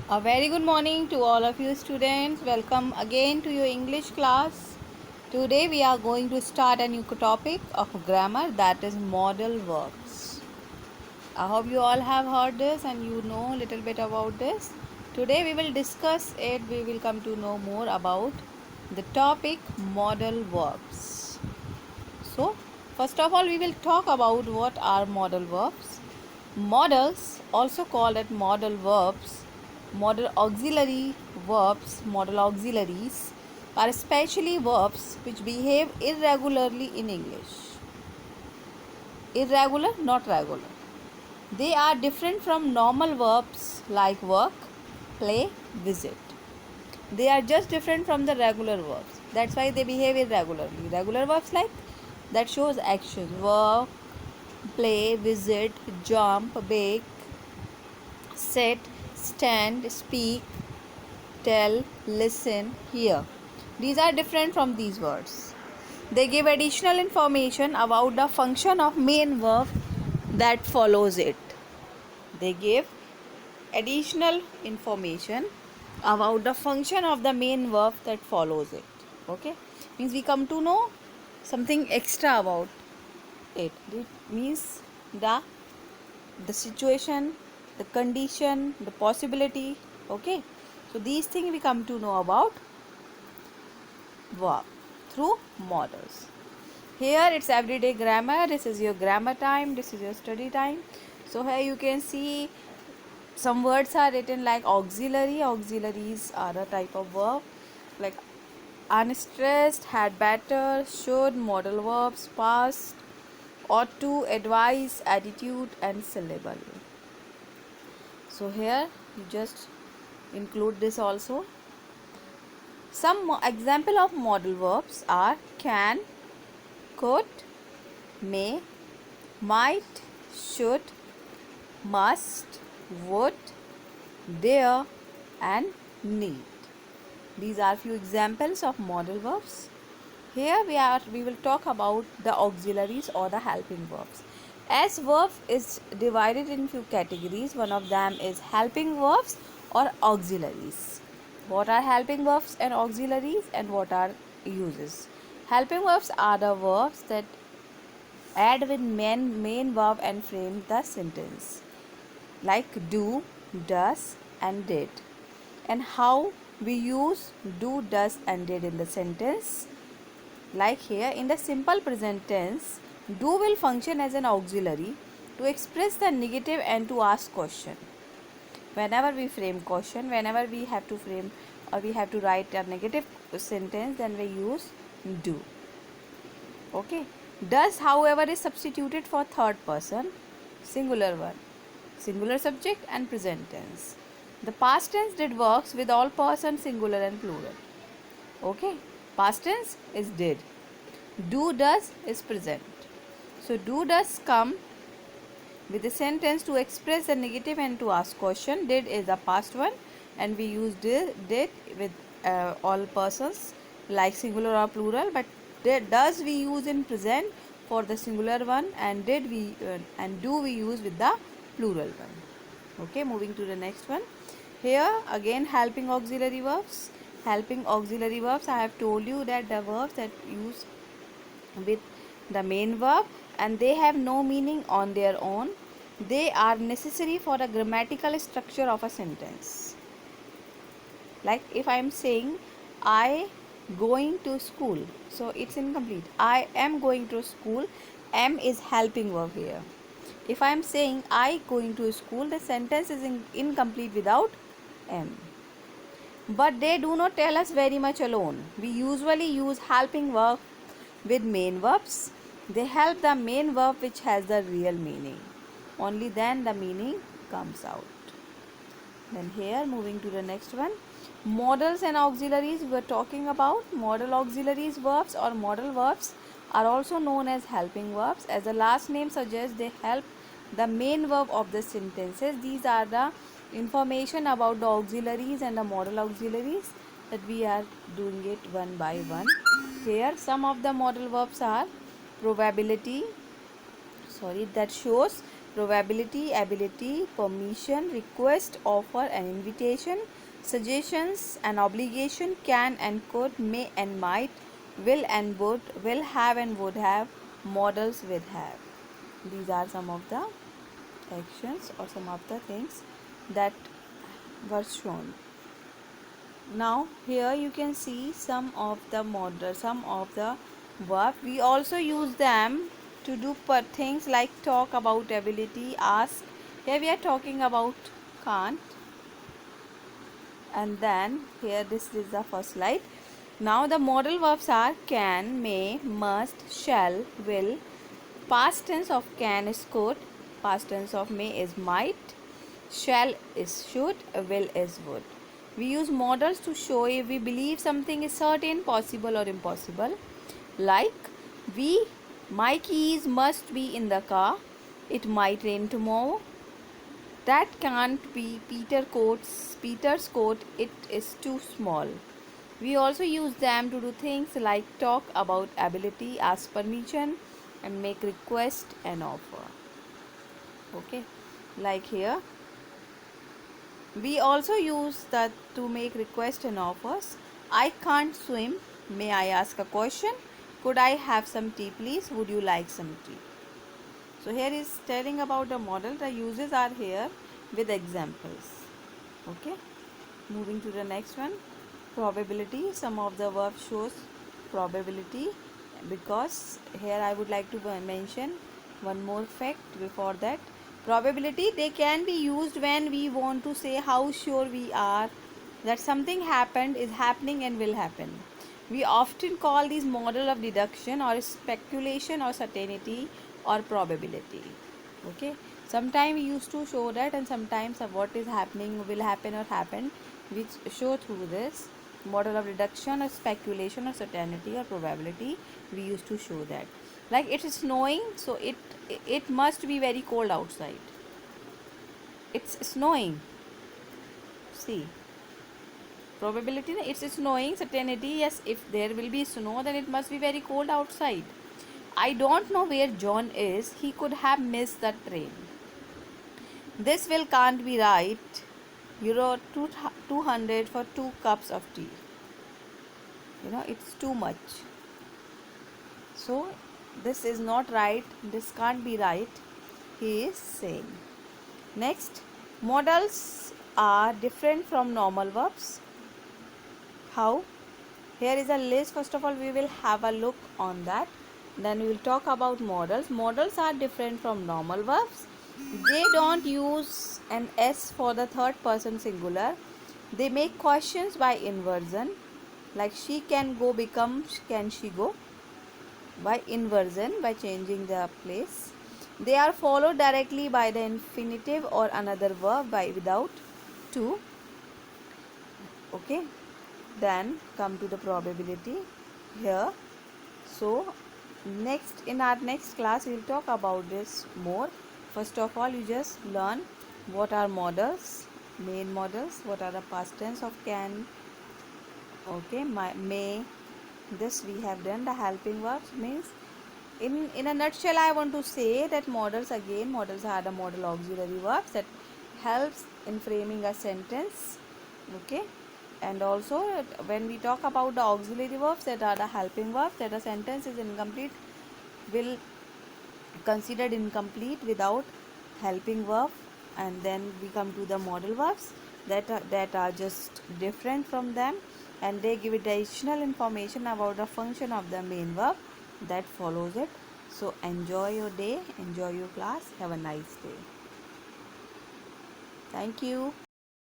A very good morning to all of you students. Welcome again to your English class. Today we are going to start a new topic of grammar, that is modal verbs. I hope you all have heard this and you know a little bit about this. Today we will discuss it. We will come to know more about the topic modal verbs. So, first of all, we will talk about what are modal verbs. Modals, also called as modal verbs, modal auxiliary verbs, modal auxiliaries, are especially verbs which behave irregularly in English. Irregular, not regular. They are different from normal verbs like work, play, visit. They are just different from the regular verbs. That's why they behave irregularly. Regular verbs like that shows action, work, play, visit, jump, bake, sit, stand, speak, tell, listen, hear. These are different from these words. They give additional information about the function of main verb that follows it. They give additional information about the function of the main verb that follows it. Okay, means we come to know something extra about it. It means the situation, the condition, the possibility. Okay, so these things we come to know about verb through models. Here it's everyday grammar. This is your grammar time, this is your study time. So here you can see some words are written like auxiliary. Auxiliaries are a type of verb like unstressed, had better, should, modal verbs, past, ought to, advise, attitude, and syllable. So here you just include this also. Some example of modal verbs are can, could, may, might, should, must, would, dare, and need. These are few examples of modal verbs. Here we will talk about the auxiliaries or the helping verbs. As verb is divided in few categories. One of them is helping verbs or auxiliaries. What are helping verbs and auxiliaries and what are uses? Helping verbs are the verbs that add with main verb and frame the sentence, like do, does, and did. And how we use do, does, and did in the sentence. Like here in the simple present tense, do will function as an auxiliary to express the negative and to ask question. Whenever we frame question, whenever we have to frame or we have to write a negative sentence, then we use do. Okay. Does, however, is substituted for third person, singular one, singular subject and present tense. The past tense did works with all person, singular and plural. Okay. Past tense is did. Do, does is present. So do, does come with a sentence to express the negative and to ask question. Did is the past one and we use did with all persons like singular or plural, but does we use in present for the singular one and did we and do we use with the plural one. Okay, moving to the next one. Here again helping auxiliary verbs. Helping auxiliary verbs, I have told you that the verbs that use with the main verb and they have no meaning on their own. They are necessary for the grammatical structure of a sentence. Like if I am saying I going to school, so it's incomplete. I am going to school, am is helping verb here. If I am saying I going to school, the sentence is incomplete without am. But they do not tell us very much alone. We usually use helping verb with main verbs. They help the main verb which has the real meaning. Only then the meaning comes out. Then here moving to the next one. Modals and auxiliaries we were talking about. Modal auxiliaries verbs or modal verbs are also known as helping verbs. As the last name suggests, they help the main verb of the sentences. These are the information about the auxiliaries and the modal auxiliaries that we are doing it one by one. Here some of the modal verbs are probability, that shows probability, ability, permission, request, offer and invitation, suggestions and obligation, can and could, may and might, will and would, will have and would have, models with have. These are some of the actions or some of the things that were shown. Now here you can see some of the models, some of the verb. We also use them to do things like talk about ability, ask. Here we are talking about can't. And then here this is the first slide. Now the modal verbs are can, may, must, shall, will. Past tense of can is could, past tense of may is might, shall is should, will is would. We use modals to show if we believe something is certain, possible or impossible. Like my keys must be in the car. It might rain tomorrow. That can't be Peter's coat. It is too small. We also use them to do things like talk about ability, ask permission and make request and offer. Okay, like here we also use that to make request and offers. I can't swim. May I ask a question? Could I have some tea please? Would you like some tea? So here is telling about the model. The uses are here with examples. Okay, moving to the next one. Probability. Some of the verb shows probability, because here I would like to mention one more fact before that. Probability, they can be used when we want to say how sure we are that something happened, is happening and will happen. We often call these model of deduction or speculation or certainty or probability. Okay, sometimes we used to show that, and sometimes what is happening will happen or happened, we show through this model of deduction or speculation or certainty or probability. We used to show that, like it is snowing, so it must be very cold outside. It's snowing. See, probability, it's snowing. Certainty, yes, if there will be snow then it must be very cold outside. I don't know where John is. He could have missed the train. This will can't be right. Euro 200 for 2 cups of tea. It's too much. So this is not right. This can't be right, he is saying. Next, modals are different from normal verbs. How? Here is a list. First of all, we will have a look on that. Then we will talk about modals. Modals are different from normal verbs. They don't use an S for the third person singular. They make questions by inversion. Like she can go becomes can she go, by inversion, by changing the place. They are followed directly by the infinitive or another verb by without to. Okay, then come to the probability here. So next, in our next class, we will talk about this more. First of all, you just learn what are modals, main modals, what are the past tense of can. Okay, may. This we have done. The helping verbs means, in a nutshell, I want to say that modals are the modal auxiliary verbs that helps in framing a sentence. Okay, and also when we talk about the auxiliary verbs, that are the helping verbs, that a sentence is incomplete, will considered incomplete without helping verb. And then we come to the modal verbs that are just different from them, and they give additional information about the function of the main verb that follows it. So enjoy your day, enjoy your class, have a nice day. Thank you.